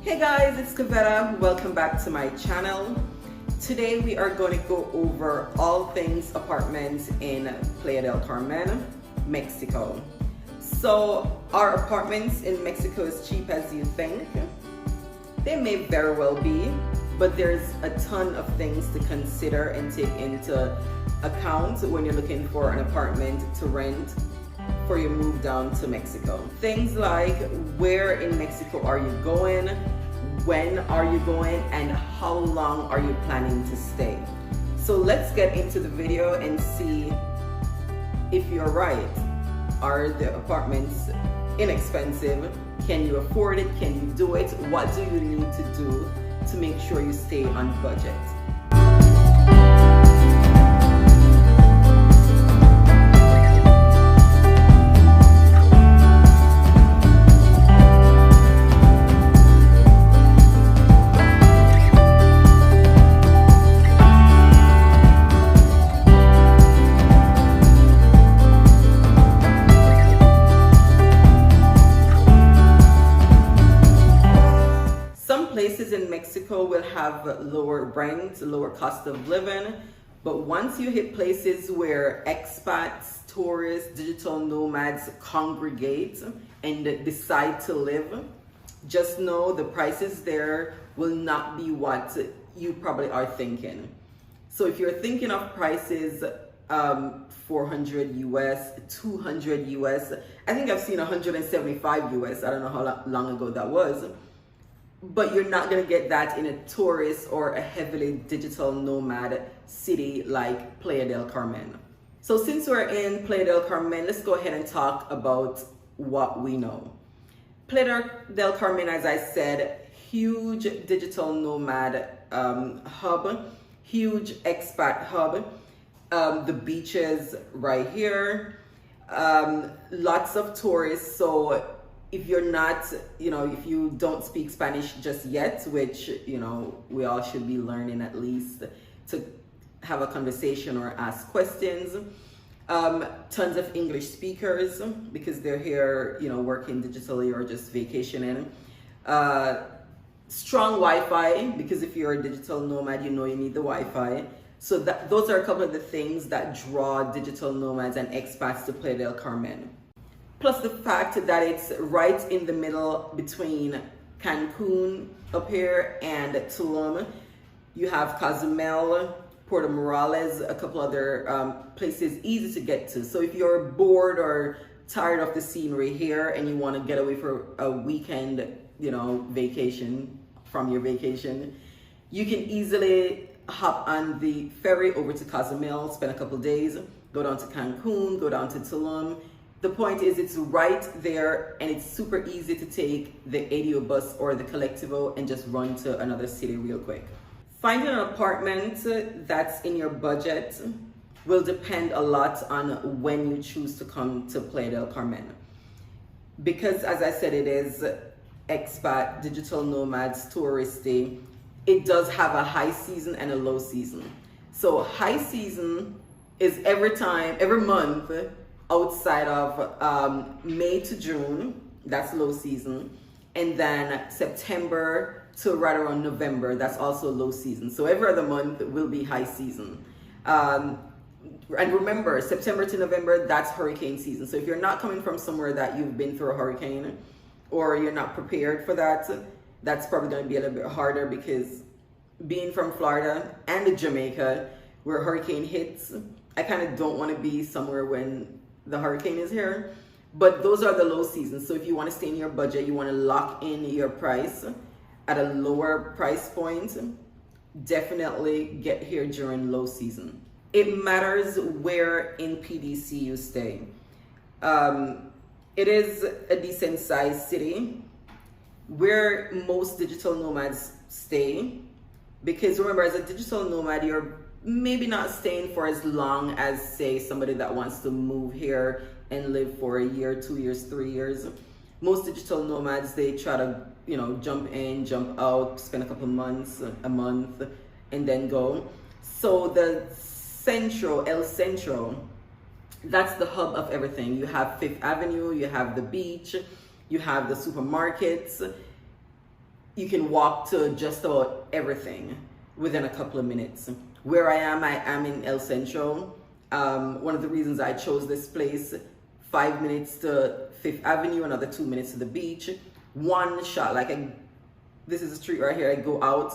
Hey guys, it's Gala. Welcome back to my channel. Today we are going to go over all things apartments in Playa del Carmen, Mexico. So our apartments in Mexico is cheap as you think. They may very well be, but there's a ton of things to consider and take into account when you're looking for an apartment to rent for your move down to Mexico. Things like where in Mexico are you going, when are you going, and how long are you planning to stay. So let's get into the video and see if you're right. Are the apartments inexpensive? Can you afford it? Can you do it? What do you need to do to make sure you stay on budget? Places in Mexico will have lower rent, lower cost of living, but once you hit places where expats, tourists, digital nomads congregate and decide to live, just know the prices there will not be what you probably are thinking. So if you're thinking of prices 400 US, 200 US, I think I've seen 175 US, I don't know how long ago that was. But you're not going to get that in a tourist or a heavily digital nomad city like Playa del Carmen. So since we're in Playa del Carmen, let's go ahead and talk about what we know. Playa del Carmen, as I said, huge digital nomad hub, huge expat hub. The beaches right here, lots of tourists. So if you're not, if you don't speak Spanish just yet, which, we all should be learning at least to have a conversation or ask questions. Tons of English speakers because they're here, working digitally or just vacationing. Strong Wi-Fi because if you're a digital nomad, you need the Wi-Fi. So those are a couple of the things that draw digital nomads and expats to Playa del Carmen. Plus the fact that it's right in the middle between Cancun up here and Tulum. You have Cozumel, Puerto Morales, a couple other places easy to get to. So if you're bored or tired of the scenery here and you want to get away for a weekend, vacation from your vacation, you can easily hop on the ferry over to Cozumel, spend a couple days, go down to Cancun, go down to Tulum. The point is it's right there and it's super easy to take the ADO bus or the Colectivo and just run to another city real quick. Finding an apartment that's in your budget will depend a lot on when you choose to come to Playa del Carmen. Because as I said, it is expat, digital nomads, touristy. It does have a high season and a low season. So high season is every month, outside of May to June, that's low season, and then September to right around November, that's also low season. So every other month will be high season. And remember, September to November, that's hurricane season. So if you're not coming from somewhere that you've been through a hurricane or you're not prepared for that, that's probably going to be a little bit harder because being from Florida and Jamaica, where hurricane hits, I kind of don't want to be somewhere when the hurricane is here, but those are the low seasons. So if you want to stay in your budget, you want to lock in your price at a lower price point, definitely get here during low season. It matters where in PDC you stay. It is a decent sized city where most digital nomads stay, because remember, as a digital nomad, you're maybe not staying for as long as, say, somebody that wants to move here and live for a year, 2 years, 3 years. Most digital nomads, they try to, jump in, jump out, spend a couple months, a month, and then go. So the El Centro, that's the hub of everything. You have Fifth Avenue, you have the beach, you have the supermarkets. you can walk to just about everything within a couple of minutes. Where I am in El Centro. One of the reasons I chose this place, 5 minutes to Fifth Avenue, another 2 minutes to the beach. One shot, this is a street right here. I go out,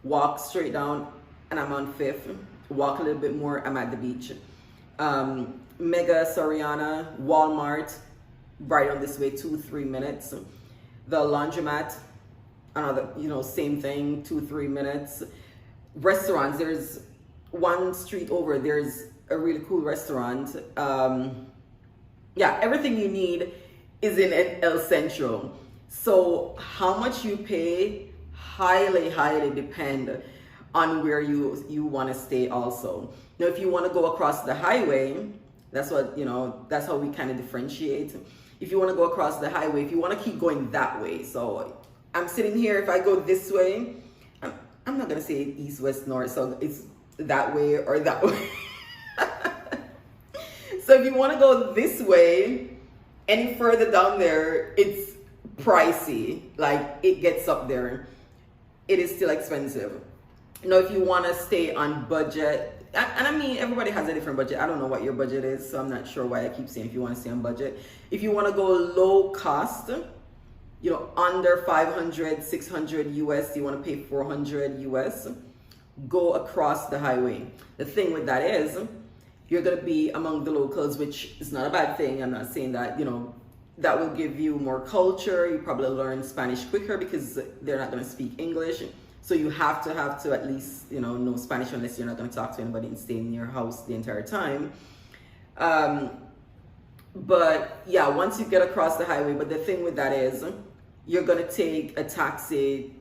walk straight down, and I'm on Fifth. Walk a little bit more, I'm at the beach. Mega, Soriana, Walmart, right on this way, 2-3 minutes. The laundromat, another, same thing, 2-3 minutes. Restaurants, there's one street over, there's a really cool restaurant. Yeah, everything you need is in El Centro. So how much you pay highly depend on where you want to stay also. Now, if you want to go across the highway, that's what, that's how we kind of differentiate. If you want to go across the highway, if you want to keep going that way. So I'm sitting here, if I go this way, I'm not going to say east, west, north, so it's that way or that way. So if you want to go this way, any further down there, it's pricey. Like, it gets up there. It is still expensive. Now, if you want to stay on budget, and I mean, everybody has a different budget. I don't know what your budget is, so I'm not sure why I keep saying if you want to stay on budget. If you want to go low cost, under 500, 600 US, you want to pay 400 US, go across the highway. The thing with that is, you're going to be among the locals, which is not a bad thing. I'm not saying that, that will give you more culture. You probably learn Spanish quicker because they're not going to speak English. So you have to at least, know Spanish unless you're not going to talk to anybody and stay in your house the entire time. But yeah, once you get across the highway, but the thing with that is you're going to take a taxi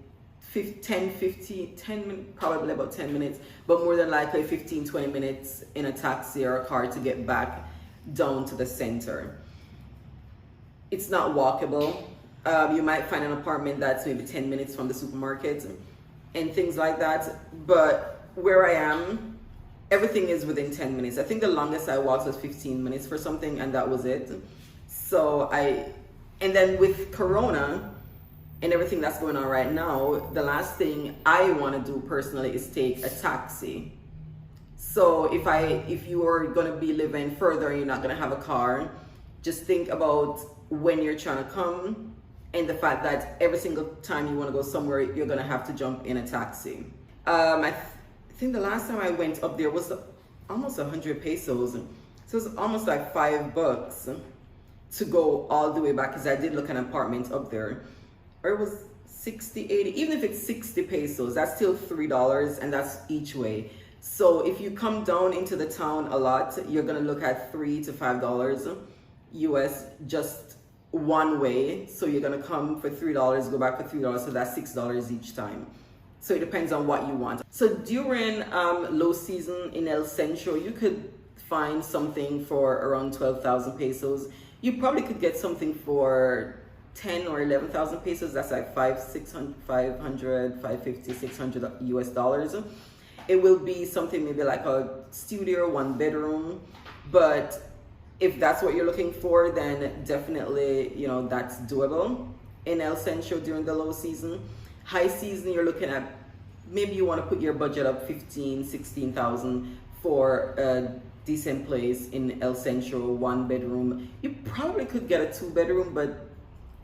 10 minutes, probably about 10 minutes, but more than likely 15-20 minutes in a taxi or a car to get back down to the center. It's not walkable. You might find an apartment that's maybe 10 minutes from the supermarket and things like that. But where I am, everything is within 10 minutes. I think the longest I walked was 15 minutes for something, and that was it. So and then with Corona and everything that's going on right now, the last thing I want to do personally is take a taxi. So if you are going to be living further and you're not going to have a car, just think about when you're trying to come and the fact that every single time you want to go somewhere, you're going to have to jump in a taxi. I think the last time I went up there was almost 100 pesos. So it's almost like $5 to go all the way back, because I did look at an apartment up there. Or it was 60, 80, even if it's 60 pesos, that's still $3, and that's each way. So if you come down into the town a lot, you're gonna look at $3 to $5 US just one way. So you're gonna come for $3, go back for $3, so that's $6 each time. So it depends on what you want. So during low season in El Centro, you could find something for around 12,000 pesos. You probably could get something for 10 or 11,000 pesos. That's like 500, 550, 600 US dollars. It will be something maybe like a studio, 1 bedroom. But if that's what you're looking for, then definitely, that's doable in El Centro during the low season. High season, you're looking at, maybe you want to put your budget up 15, 16,000 for a decent place in El Centro, 1 bedroom. You probably could get a 2 bedroom, but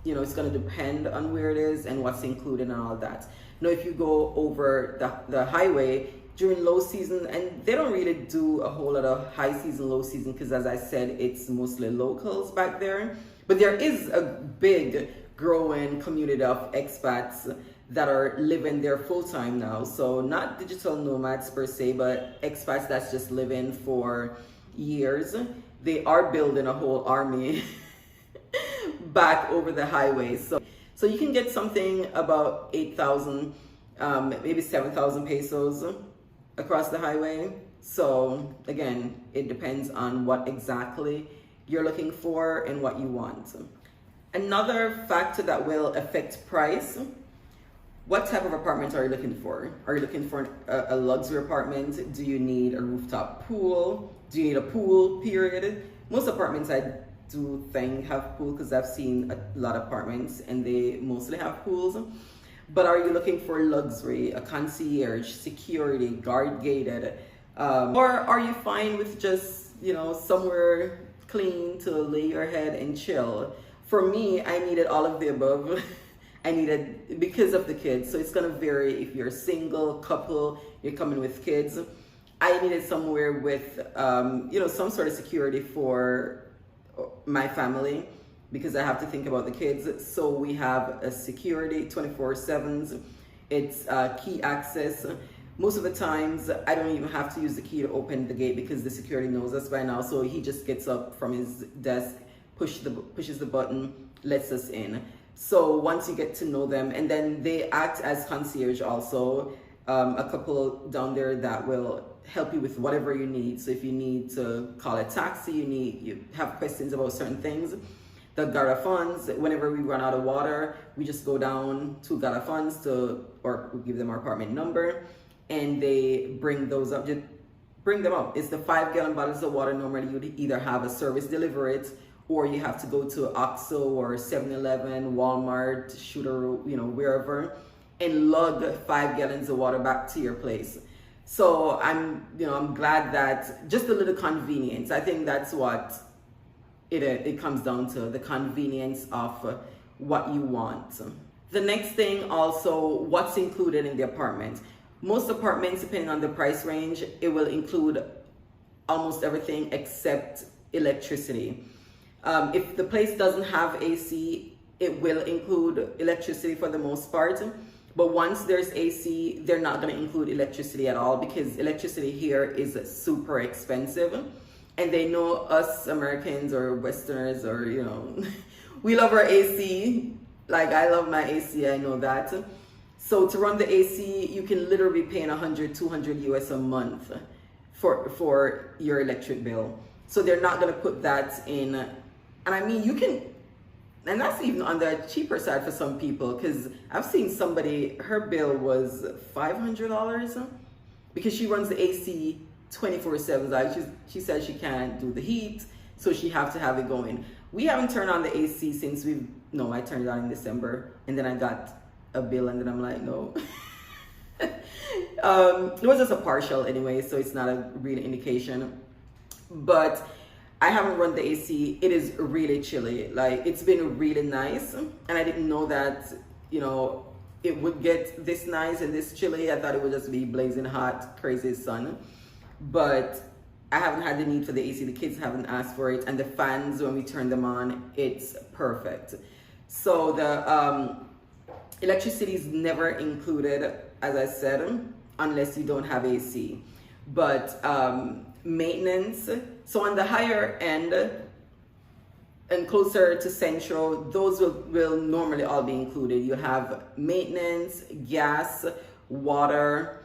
it's going to depend on where it is and what's included and all that. Now, if you go over the highway during low season, and they don't really do a whole lot of high season, low season, because as I said, it's mostly locals back there. But there is a big growing community of expats that are living there full time now. So not digital nomads per se, but expats that's just living for years. They are building a whole army back over the highway. So you can get something about 8,000, maybe 7,000 pesos across the highway. So again, it depends on what exactly you're looking for and what you want. Another factor that will affect price: what type of apartment are you looking for? Are you looking for a luxury apartment? Do you need a rooftop pool? Do you need a pool, period? Most apartments I do think have pool, because I've seen a lot of apartments and they mostly have pools. But are you looking for luxury, a concierge, security, guard gated, or are you fine with just, you know, somewhere clean to lay your head and chill? For me, I needed all of the above. I needed, because of the kids, so it's gonna vary if you're single, couple, you're coming with kids. I needed somewhere with, you know, some sort of security for my family, because I have to think about the kids. So we have a security 24/7s. It's key access. Most of the times, I don't even have to use the key to open the gate because the security knows us by now. So he just gets up from his desk, pushes the button, lets us in. So once you get to know them, and then they act as concierge also, a couple down there that will help you with whatever you need. So if you need to call a taxi, you have questions about certain things, the Gala funds, whenever we run out of water, we just go down to Gala funds or we give them our apartment number, and they bring those up, just bring them up. It's the 5-gallon bottles of water. Normally you'd either have a service deliver it, or you have to go to OXXO or 7-Eleven, Walmart, Shooter, you know, wherever, and lug 5 gallons of water back to your place. So I'm glad that just a little convenience. I think that's what it comes down to, the convenience of what you want. The next thing also, what's included in the apartment. Most apartments, depending on the price range, it will include almost everything except electricity. If the place doesn't have AC, it will include electricity for the most part. But once there's AC, they're not going to include electricity at all, because electricity here is super expensive. And they know us Americans or Westerners, or, you know, we love our AC. Like, I love my AC, I know that. So to run the AC, you can literally be paying 100, 200 US a month for your electric bill. So they're not going to put that in. And I mean, you can, and that's even on the cheaper side for some people, because I've seen somebody, her bill was $500 because she runs the AC 24/7. Like she said she can't do the heat, so she have to have it going. We haven't turned on the AC since I turned it on in December, and then I got a bill, and then I'm like, no. It was just a partial anyway, so it's not a real indication. But I haven't run the AC. It is really chilly. Like, it's been really nice, and I didn't know that, you know, it would get this nice and this chilly. I thought it would just be blazing hot, crazy sun. But I haven't had the need for the AC. The kids haven't asked for it, and the fans, when we turn them on, it's perfect. So the electricity is never included, as I said, unless you don't have AC. But maintenance, so on the higher end and closer to Central, those will normally all be included. You have maintenance, gas, water,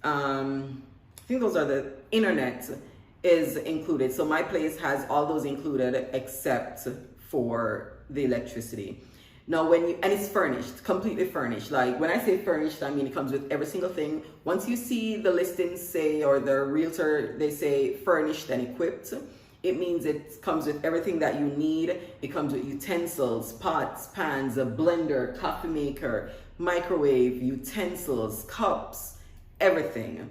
I think those are the internet is included. So my place has all those included except for the electricity. Now and it's furnished, completely furnished. Like, when I say furnished, I mean it comes with every single thing. Once you see the listings say, or the realtor, they say furnished and equipped, it means it comes with everything that you need. It comes with utensils, pots, pans, a blender, coffee maker, microwave, utensils, cups, everything.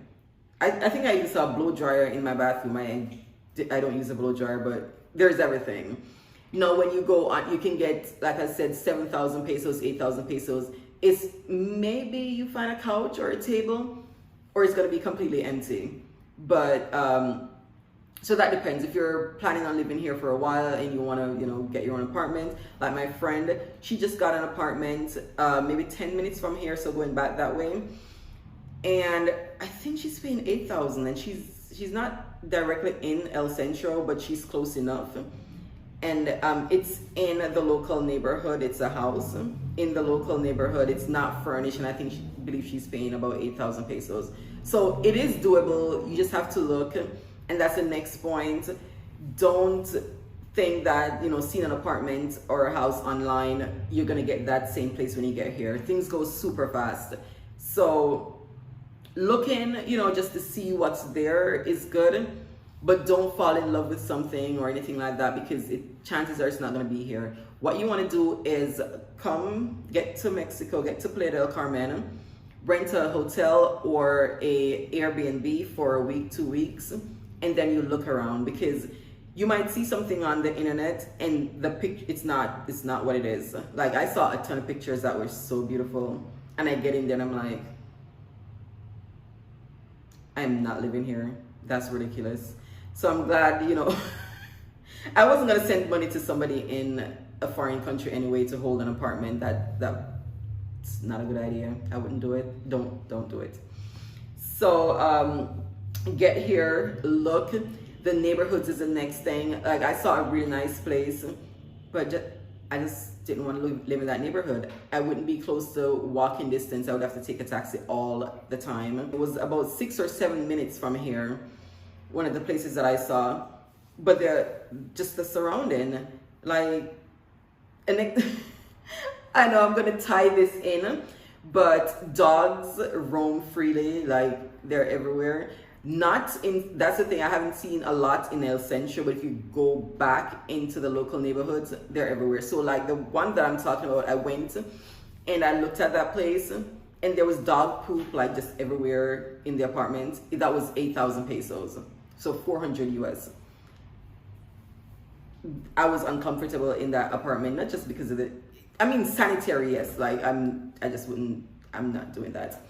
I think I even saw a blow dryer in my bathroom. I don't use a blow dryer, but there's everything. Now, when you go on, you can get, like I said, 7,000 pesos, 8,000 pesos. It's maybe you find a couch or a table, or it's going to be completely empty. But, so that depends. If you're planning on living here for a while and you want to, you know, get your own apartment, like my friend, she just got an apartment, maybe 10 minutes from here, so going back that way. And I think she's paying 8,000, and she's not directly in El Centro, but she's close enough. And it's in the local neighborhood. It's a house in the local neighborhood. It's not furnished, and I believe she's paying about 8,000 pesos. So it is doable. You just have to look, and that's the next point. Don't think that, you know, seeing an apartment or a house online, you're gonna get that same place when you get here. Things go super fast. So looking, you know, just to see what's there is good. but don't fall in love with something or anything like that, because chances are it's not going to be here. What you want to do is come, get to Mexico, get to Playa del Carmen, rent a hotel or a Airbnb for a week, 2 weeks, and then you look around, because you might see something on the internet and the picture, it's not what it is. Like, I saw a ton of pictures that were so beautiful, and I get in there and I'm like, I'm not living here. That's ridiculous. So I'm glad, you know, I wasn't gonna send money to somebody in a foreign country anyway to hold an apartment. That's not a good idea. I wouldn't do it. Don't do it. So get here, look. The neighborhoods is the next thing. Like, I saw a really nice place, but I just didn't want to live in that neighborhood. I wouldn't be close to walking distance. I would have to take a taxi all the time. It was about 6 or 7 minutes from here, one of the places that I saw, but just the surrounding, like, and I know I'm gonna tie this in, but dogs roam freely, like, they're everywhere. That's the thing, I haven't seen a lot in El Centro, but if you go back into the local neighborhoods, they're everywhere. So like the one that I'm talking about, I went and I looked at that place and there was dog poop like just everywhere in the apartment. That was 8,000 pesos, so 400 US. I was uncomfortable in that apartment, not just because of sanitary, yes, like I'm not doing that.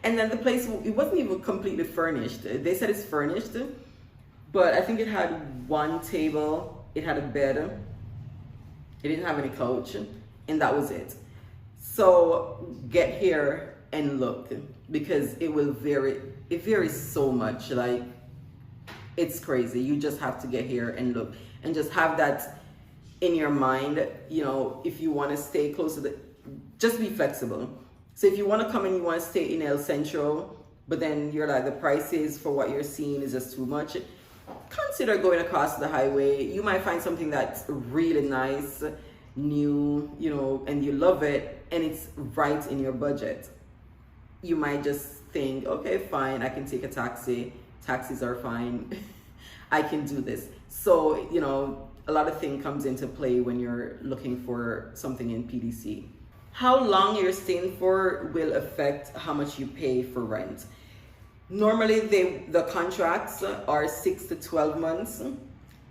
And then the place, it wasn't even completely furnished. They said it's furnished, but I think it had one table, it had a bed, it didn't have any couch, and that was it. So get here and look, because it varies so much. Like, it's crazy. You just have to get here and look, and just have that in your mind. You know, if you want to stay close to just be flexible. So if you want to come and you want to stay in El Centro, but then you're like, the prices for what you're seeing is just too much, consider going across the highway. You might find something that's really nice, new, you know, and you love it, and it's right in your budget. You might just think, okay, fine, I can take a taxi. Taxis are fine. I can do this. So, you know, a lot of things comes into play when you're looking for something in PDC. How long you're staying for will affect how much you pay for rent. Normally, the contracts are 6 to 12 months.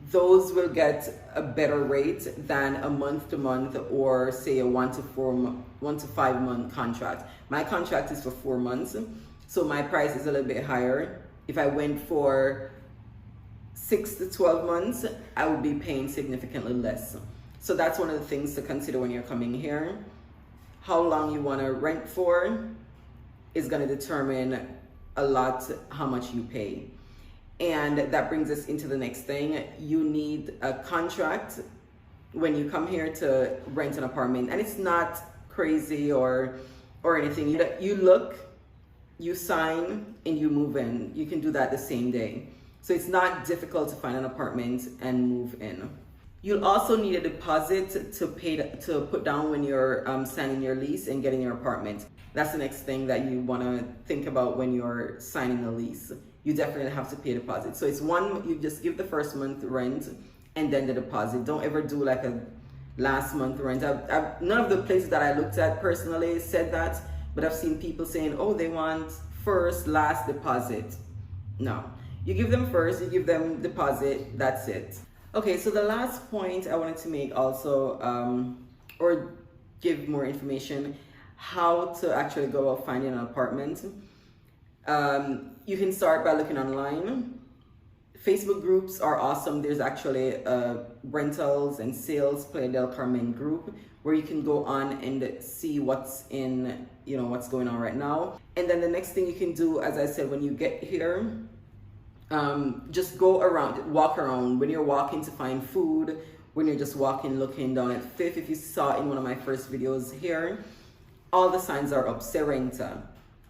Those will get a better rate than a month-to-month or say a 1 to 5 month contract. My contract is for 4 months, so my price is a little bit higher. If I went for 6 to 12 months, I would be paying significantly less. So that's one of the things to consider when you're coming here. How long you want to rent for is going to determine a lot how much you pay. And that brings us into the next thing. You need a contract when you come here to rent an apartment. And it's not crazy or anything. You look, you sign, and you move in. You can do that the same day. So it's not difficult to find an apartment and move in. You'll also need a deposit to put down when you're signing your lease and getting your apartment. That's the next thing that you want to think about when you're signing a lease. You definitely have to pay a deposit. So it's you just give the first month rent and then the deposit. Don't ever do like a last month rent. None of the places that I looked at personally said that, but I've seen people saying, oh, they want first, last deposit. No, you give them first, you give them deposit, that's it. Okay, so the last point I wanted to make also, or give more information, how to actually go about finding an apartment. You can start by looking online. Facebook groups are awesome. There's actually a rentals and sales Playa del Carmen group where you can go on and see what's going on right now. And then the next thing you can do, as I said, when you get here, just go around, walk around. When you're walking to find food, when you're just walking, looking down at Fifth, if you saw in one of my first videos here, all the signs are up, Serenta.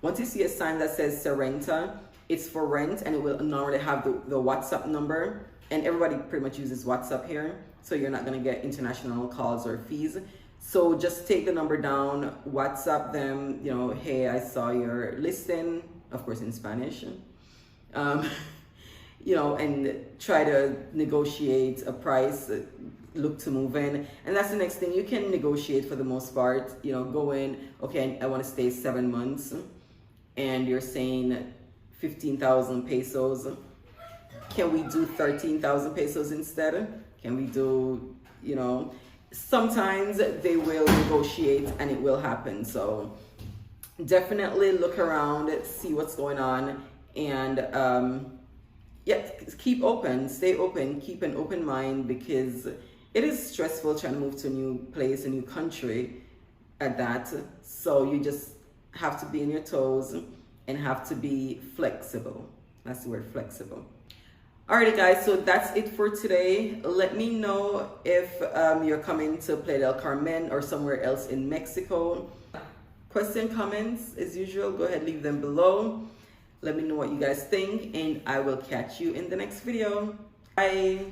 Once you see a sign that says Serenta, it's for rent, and it will normally have the WhatsApp number, and everybody pretty much uses WhatsApp here, so you're not going to get international calls or fees. So just take the number down, WhatsApp them, hey, I saw your listing, of course in Spanish. um, you know, and try to negotiate a price, look to move in. And that's the next thing. You can negotiate for the most part, you know, go in, okay, I want to stay 7 months, and you're saying 15,000 pesos. Can we do 13,000 pesos instead? Can we do, you know, sometimes they will negotiate and it will happen. So definitely look around, see what's going on, and yeah, keep open, stay open, keep an open mind, because it is stressful trying to move to a new place, a new country at that. So you just have to be on your toes and have to be flexible. That's the word, flexible. Alrighty guys, so that's it for today. Let me know if you're coming to Playa del Carmen or somewhere else in Mexico. Question, comments, as usual, go ahead, leave them below. Let me know what you guys think, and I will catch you in the next video. Bye.